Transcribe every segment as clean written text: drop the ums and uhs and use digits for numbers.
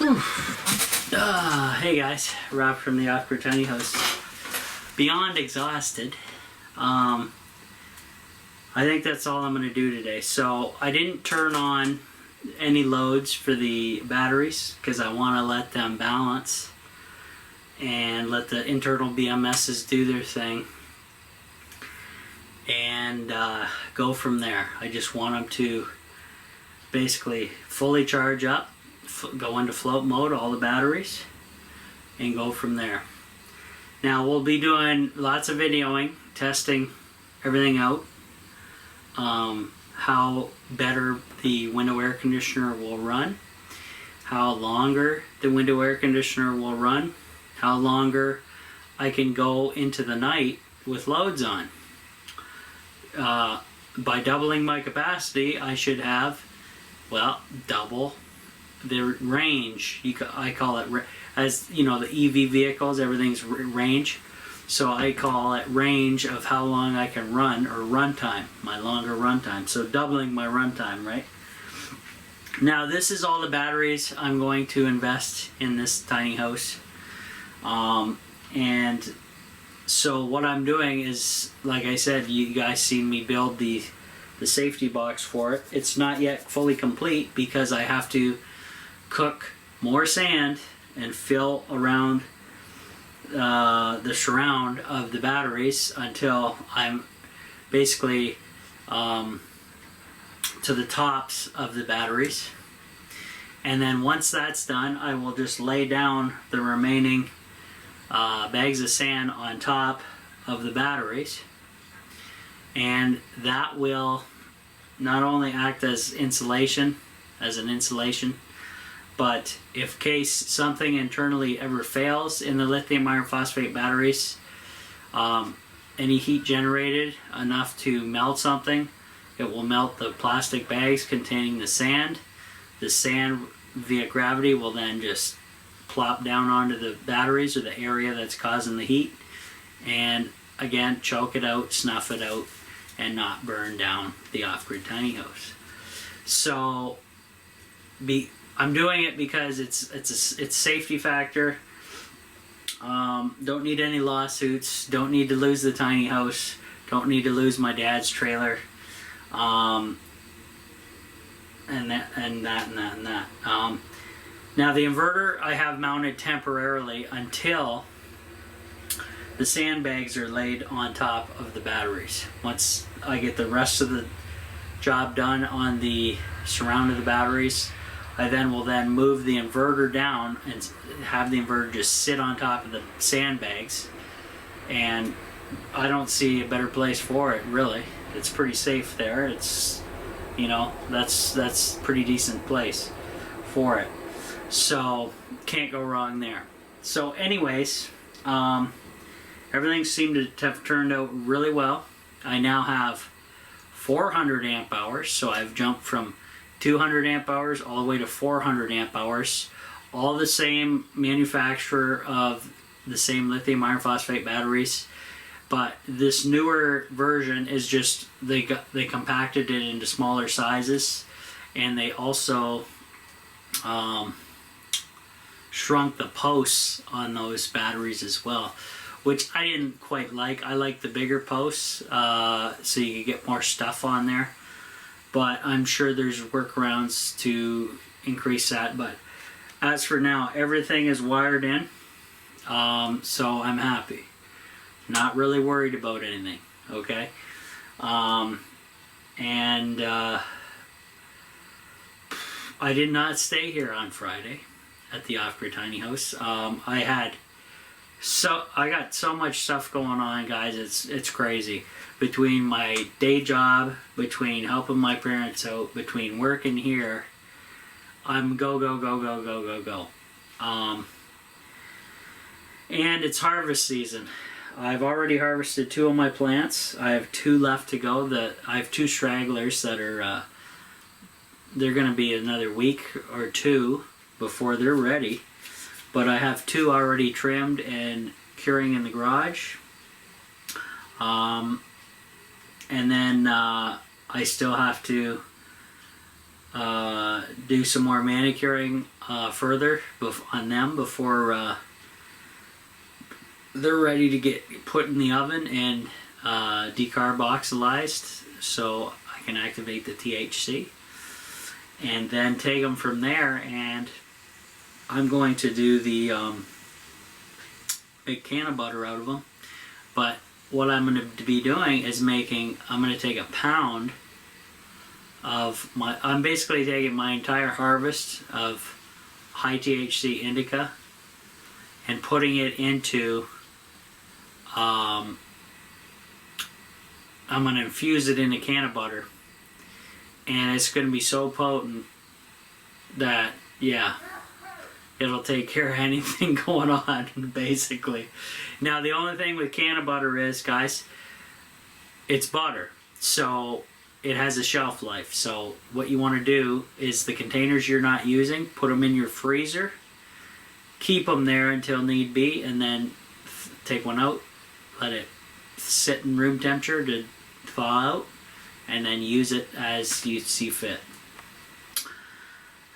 Hey guys, Rob from the Off-Grid Tiny House. Beyond exhausted. I think that's all I'm going to do today. So I didn't turn on any loads for the batteries because I want to let them balance and let the internal BMSs do their thing and go from there. I just want them to basically fully charge up, go into float mode, all the batteries, and go from there. Now we'll be doing lots of videoing, testing everything out, how better the window air conditioner will run, how longer the window air conditioner will run, how longer I can go into the night with loads on. By doubling my capacity, I should have, well, double the range. I call it, as you know, the EV vehicles, everything's range. So I call it range of how long I can run, or run time, my longer run time. So doubling my run time, right? Now this is all the batteries I'm going to invest in this tiny house. And so what I'm doing is, like I said, you guys seen me build the safety box for it. It's not yet fully complete because I have to cook more sand and fill around the surround of the batteries until I'm basically to the tops of the batteries. And then once that's done, I will just lay down the remaining bags of sand on top of the batteries, and that will not only act as insulation, as an insulation, but if case something internally ever fails in the lithium iron phosphate batteries, any heat generated enough to melt something, it will melt the plastic bags containing the sand. The sand via gravity will then just plop down onto the batteries or the area that's causing the heat, and again choke it out, snuff it out, and not burn down the off-grid tiny house. So I'm doing it because it's safety factor. Don't need any lawsuits, don't need to lose the tiny house, don't need to lose my dad's trailer, and that. Now the inverter I have mounted temporarily until the sandbags are laid on top of the batteries. Once I get the rest of the job done on the surround of the batteries, I will move the inverter down and have the inverter just sit on top of the sandbags. And I don't see a better place for it, really. It's pretty safe there. It's, you know, that's a pretty decent place for it. So can't go wrong there. So anyways, everything seemed to have turned out really well. I now have 400 amp hours, so I've jumped from 200 amp hours all the way to 400 amp hours. All the same manufacturer of the same lithium iron phosphate batteries, but this newer version is just they compacted it into smaller sizes, and they also shrunk the posts on those batteries as well, which I didn't quite like. I like the bigger posts so you can get more stuff on there, but I'm sure there's workarounds to increase that. But as for now, everything is wired in, so I'm happy. Not really worried about anything, okay? I did not stay here on Friday at the Off-Grid Tiny House. I got so much stuff going on, guys. It's crazy. Between my day job, between helping my parents out, between working here, I'm go. And it's harvest season. I've already harvested 2 of my plants. I have 2 left to go. I have 2 stragglers that are they're going to be another week or 2 before they're ready. But I have 2 already trimmed and curing in the garage. And then I still have to do some more manicuring further on them before they're ready to get put in the oven and decarboxylized, so I can activate the THC, and then take them from there. And I'm going to do the big can of butter out of them. But what I'm going to be doing is I'm going to take a pound of I'm basically taking my entire harvest of high THC indica and putting it into, I'm going to infuse it in a can of butter, and it's going to be so potent that, yeah, it'll take care of anything going on, basically. Now, the only thing with can of butter is, guys, it's butter, so it has a shelf life. So what you want to do is the containers you're not using, put them in your freezer, keep them there until need be, and then take one out, let it sit in room temperature to thaw out, and then use it as you see fit.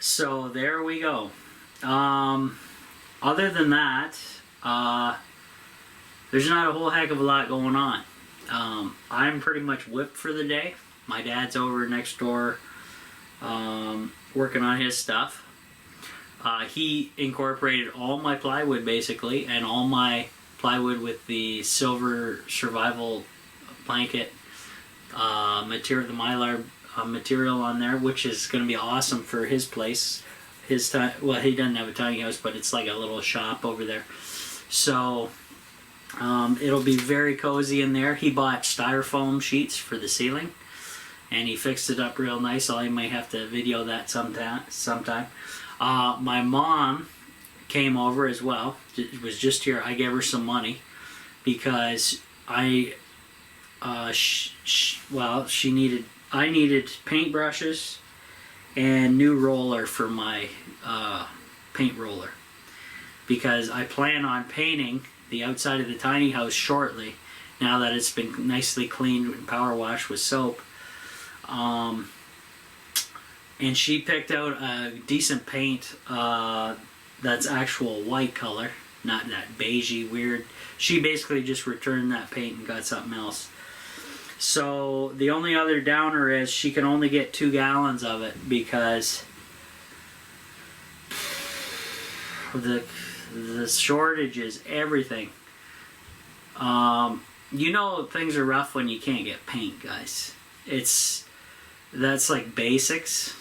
So there we go. Other than that, there's not a whole heck of a lot going on. I'm pretty much whipped for the day. My dad's over next door working on his stuff. He incorporated all my plywood, basically, and all my plywood with the silver survival blanket material, the mylar material on there, which is going to be awesome for his place. Well, he doesn't have a tiny house, but it's like a little shop over there. So it'll be very cozy in there. He bought styrofoam sheets for the ceiling, and he fixed it up real nice. I might have to video that sometime. My mom came over as well. It was just here. I gave her some money because I needed paintbrushes and new roller for my paint roller, because I plan on painting the outside of the tiny house shortly, now that it's been nicely cleaned and power washed with soap. And she picked out a decent paint that's actual white color, not that beigey weird. She basically just returned that paint and got something else. So the only other downer is she can only get 2 gallons of it because the shortage is everything. You know, things are rough when you can't get paint, guys. That's like basics,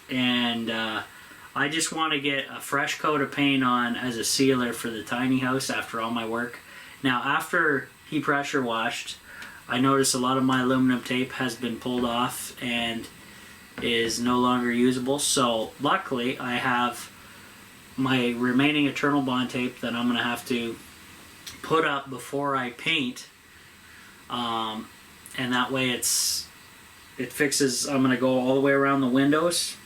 and I just want to get a fresh coat of paint on as a sealer for the tiny house after all my work. Now, after he pressure washed, I noticed a lot of my aluminum tape has been pulled off and is no longer usable. So luckily I have my remaining Eternal Bond tape that I'm going to have to put up before I paint, and that way it fixes. I'm going to go all the way around the windows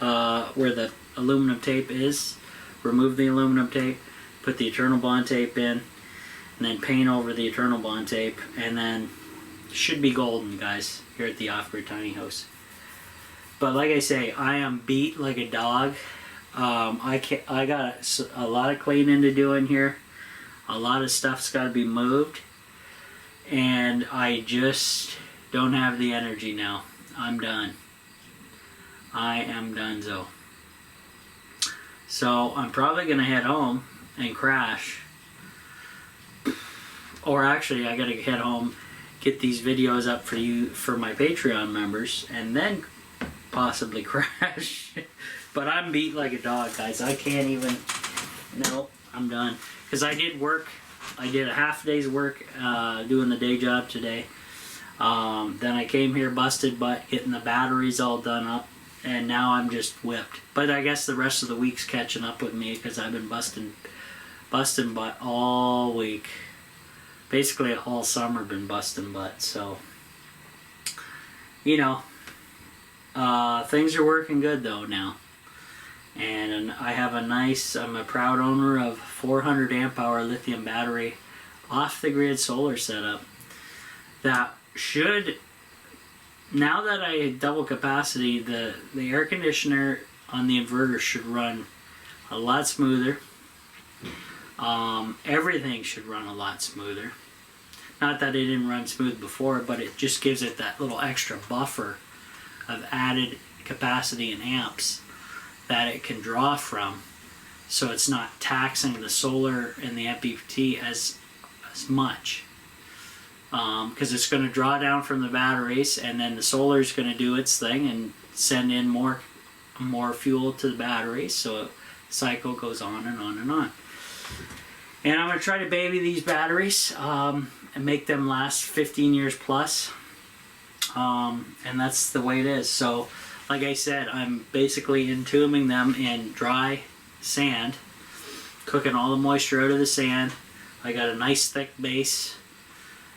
where the aluminum tape is, remove the aluminum tape, put the Eternal Bond tape in, and then paint over the Eternal Bond tape, and then should be golden, guys, here at the Off-Grid Tiny House. But like I say, I am beat like a dog. I got a lot of cleaning to do in here. A lot of stuff's got to be moved, and I just don't have the energy now. I'm done. I am donezo. So I'm probably gonna head home and crash. Or actually, I gotta head home, get these videos up for you, for my Patreon members, and then possibly crash. But I'm beat like a dog, guys. I can't even. No, I'm done. Because I did work. I did a half day's work doing the day job today. Then I came here, busted butt, getting the batteries all done up, and now I'm just whipped. But I guess the rest of the week's catching up with me because I've been busting butt all week. Basically all summer been busting butt, so you know, things are working good though now. And I have I'm a proud owner of 400 amp hour lithium battery off the grid solar setup that should now that I double capacity, the air conditioner on the inverter should run a lot smoother. Everything should run a lot smoother. Not that it didn't run smooth before, but it just gives it that little extra buffer of added capacity and amps that it can draw from, so it's not taxing the solar and the MPPT as much, because it's going to draw down from the batteries, and then the solar is going to do its thing and send in more fuel to the batteries, so the cycle goes on and on and on. And I'm going to try to baby these batteries and make them last 15 years plus, and that's the way it is. So like I said, I'm basically entombing them in dry sand, cooking all the moisture out of the sand. I got a nice thick base.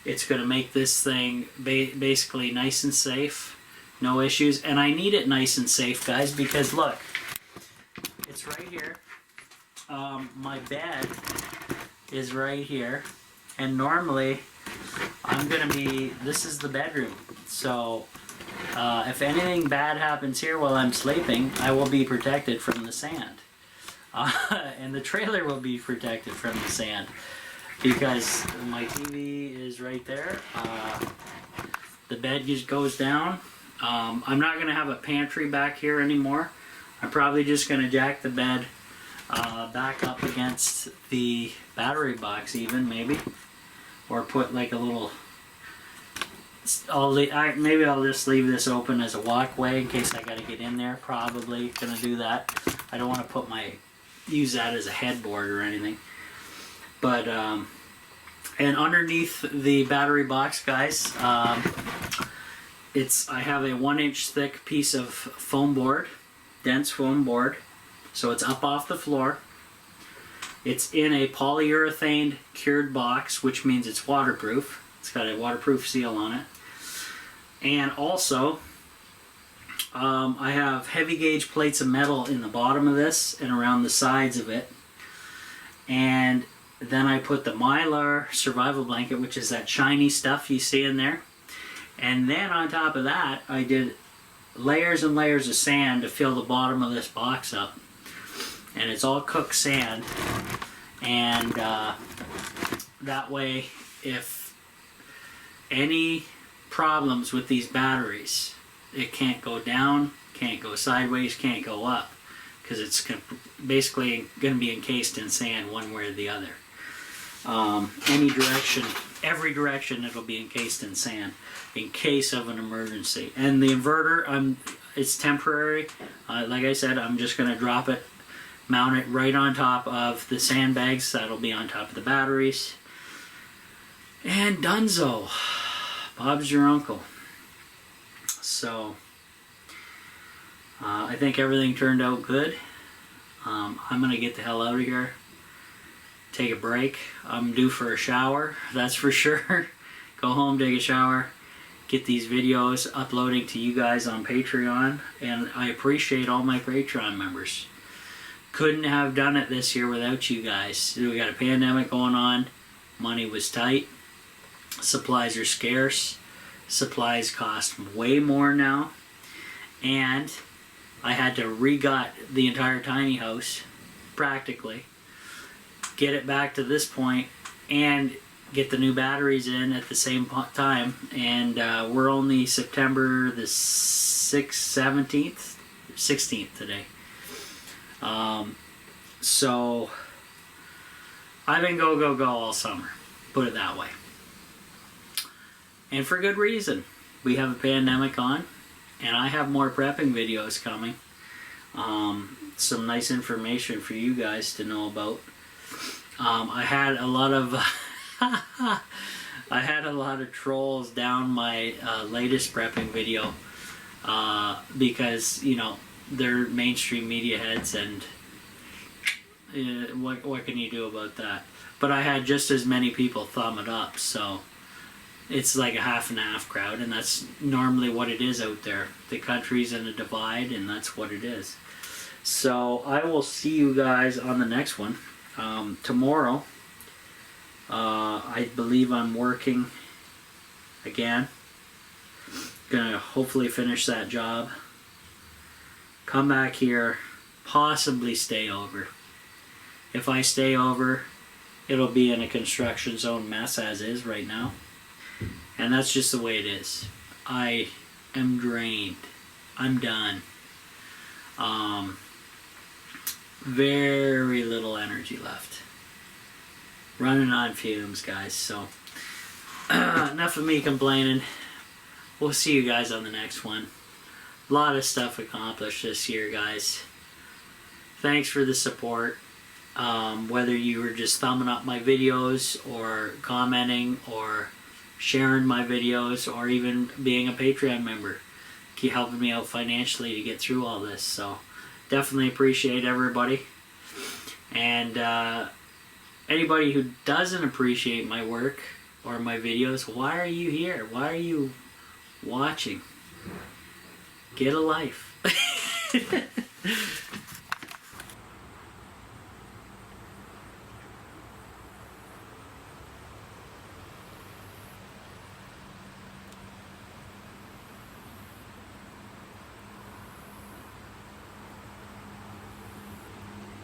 It's going to make this thing basically nice and safe, no issues. And I need it nice and safe, guys, because look, it's right here. My bed is right here, and normally I'm going to be, this is the bedroom, so if anything bad happens here while I'm sleeping, I will be protected from the sand. And the trailer will be protected from the sand, because my TV is right there. The bed just goes down. I'm not going to have a pantry back here anymore. I'm probably just going to jack the bed back up against the battery box even, maybe. Or put like a little... maybe I'll just leave this open as a walkway in case I got to get in there. Probably going to do that. I don't want to use that as a headboard or anything. But, and underneath the battery box, guys, I have a 1-inch thick piece of foam board, dense foam board, so it's up off the floor. It's in a polyurethane cured box, which means it's waterproof. It's got a waterproof seal on it. And also, I have heavy gauge plates of metal in the bottom of this and around the sides of it. And then I put the Mylar survival blanket, which is that shiny stuff you see in there. And then on top of that, I did layers and layers of sand to fill the bottom of this box up. And it's all cooked sand. And that way, if any problems with these batteries, it can't go down, can't go sideways, can't go up, because it's basically going to be encased in sand one way or the other. Any direction, every direction, it'll be encased in sand in case of an emergency. And the inverter, it's temporary. Like I said, I'm just going to drop it, mount it right on top of the sandbags. That'll be on top of the batteries. And dunzo. Bob's your uncle. So, I think everything turned out good. I'm going to get the hell out of here. Take a break. I'm due for a shower, that's for sure. Go home, take a shower, get these videos uploading to you guys on Patreon. And I appreciate all my Patreon members. Couldn't have done it this year without you guys. We got a pandemic going on. Money was tight. Supplies are scarce. Supplies cost way more now. And I had to re-gut the entire tiny house, practically. Get it back to this point and get the new batteries in at the same time. And we're only September the 16th today. So I've been go all summer, put it that way. And for good reason. We have a pandemic on, and I have more prepping videos coming. Some nice information for you guys to know about. I had a lot of trolls down my latest prepping video because, you know, they're mainstream media heads, and what can you do about that? But I had just as many people thumb it up, so it's like a half and half crowd, and that's normally what it is out there. The country's in a divide, and that's what it is. So I will see you guys on the next one. Tomorrow, I believe I'm working again, Gonna hopefully finish that job. Come back here, possibly stay over. If I stay over, it'll be in a construction zone mess as is right now. And that's just the way it is. I am drained. I'm done. Very little energy left. Running on fumes, guys. So, enough of me complaining. We'll see you guys on the next one. A lot of stuff accomplished this year, guys. Thanks for the support. Whether you were just thumbing up my videos or commenting or sharing my videos or even being a Patreon member, keep helping me out financially to get through all this. So definitely appreciate everybody. And anybody who doesn't appreciate my work or my videos, why are you here? Why are you watching? Get a life.